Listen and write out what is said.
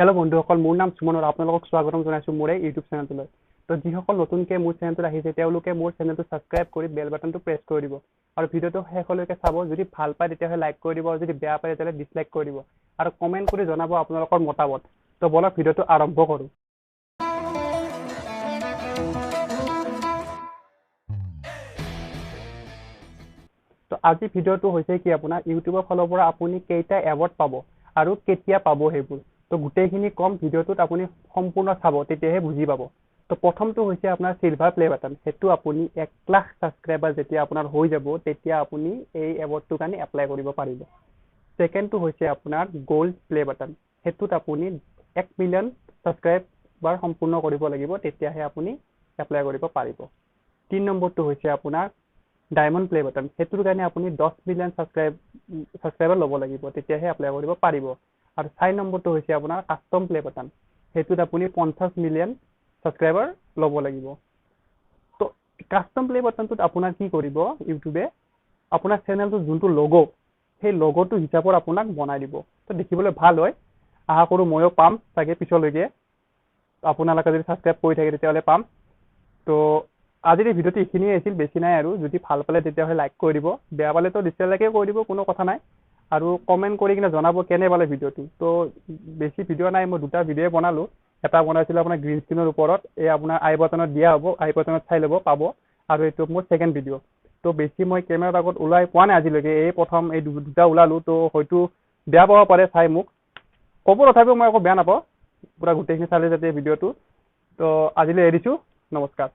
Hello' বন্ধুসকল, মোৰ নাম সুমন আৰু আপোনালোকক স্বাগতম জনাইছোঁ মোৰ এই ইউটিউব চেনেলটোলৈ। তো যিসকল নতুনকৈ মোৰ চেনেলটোত আহিছে তেওঁলোকে মোৰ চেনেলটো ছাবস্ক্ৰাইব কৰি বেল বাটনটো প্ৰেছ কৰি দিব আৰু ভিডিঅ'টো শেষলৈকে চাব। যদি ভাল পায় তেতিয়াহ'লে লাইক কৰি দিব আৰু যদি বেয়া পায় তেতিয়াহ'লে ডিছলাইক কৰি দিব আৰু কমেণ্ট কৰি জনাব আপোনালোকৰ মতামত। তো বলক ভিডিঅ'টো আৰম্ভ কৰোঁ। তো আজি ভিডিঅ'টো হৈছে কি, আপোনাৰ ইউটিউবৰ ফালৰ পৰা আপুনি কেইটা এৱাৰ্ড পাব আৰু কেতিয়া পাব সেইবোৰ। তো গোটেইখিনি কম ভিডিঅ'টোত আপুনি সম্পূৰ্ণ চাব, তেতিয়াহে বুজি পাব। তো প্ৰথমটো হৈছে আপোনাৰ চিলভাৰ প্লে বাটন। সেইটো আপুনি 1,00,000 ছাবস্ক্ৰাইবাৰ যেতিয়া আপোনাৰ হৈ যাব তেতিয়া আপুনি এই এৱাৰ্ডটোৰ কাৰণে এপ্লাই কৰিব পাৰিব। ছেকেণ্ডটো হৈছে আপোনাৰ গ'ল্ড প্লে বাটন। সেইটোত আপুনি 1 মিলিয়ন ছাবস্ক্ৰাইবাৰ সম্পূৰ্ণ কৰিব লাগিব, তেতিয়াহে আপুনি এপ্লাই কৰিব পাৰিব। 3 নম্বৰটো হৈছে আপোনাৰ ডায়মণ্ড প্লে বাটন। সেইটোৰ কাৰণে আপুনি 10 মিলিয়ন ছাবস্ক্ৰাইবাৰ ল'ব লাগিব, তেতিয়াহে এপ্লাই কৰিব পাৰিব। আৰু 4 নম্বৰটো হৈছে আপোনাৰ কাষ্টম প্লে বাটন। সেইটোত আপুনি 50 মিলিয়ন ছাবস্ক্ৰাইবাৰ ল'ব লাগিব। তো কাষ্টম প্লে বাটনটোত আপোনাৰ কি কৰিব, ইউটিউবে আপোনাৰ চেনেলটোৰ যোনটো লগো, সেই লগোটো হিচাপত আপোনাক বনাই দিব। তো দেখিবলৈ ভাল হয়। আশা কৰোঁ ময়ো পাম চাগে পিছলৈকে। আপোনালোকে যদি ছাবস্ক্ৰাইব কৰি থাকে তেতিয়াহ'লে পাম। তো আজিৰ এই ভিডিঅ'টো এইখিনিয়ে আছিল, বেছি নাই আৰু। যদি ভাল পালে তেতিয়াহ'লে লাইক কৰি দিব, বেয়া পালেতো ডিছলাইকে কৰি দিব, কোনো কথা নাই। আৰু কমেণ্ট কৰি কিনে জনাব কেনে পালে ভিডিঅ'টো। তো বেছি ভিডিঅ' নাই, মই 2টা ভিডিঅ'ই বনালোঁ। এটা বনাইছিলোঁ আপোনাৰ গ্ৰীণ স্ক্ৰীনৰ ওপৰত, এই আপোনাৰ আই বাটনত দিয়া হ'ব, আই বাটনত চাই ল'ব পাব। আৰু এইটো মোৰ ছেকেণ্ড ভিডিঅ'। তো বেছি মই কেমেৰাৰ আগত ওলাই পোৱা নাই আজিলৈকে, এই প্ৰথম এই 2টা ওলালোঁ। তো হয়তো বেয়া পাব পাৰে চাই মোক, ক'ব, তথাপিও মই একো বেয়া নাপাওঁ, পূৰা গোটেইখিনি চালে যাতে ভিডিঅ'টো। তো আজিলৈ এৰিছোঁ, নমস্কাৰ।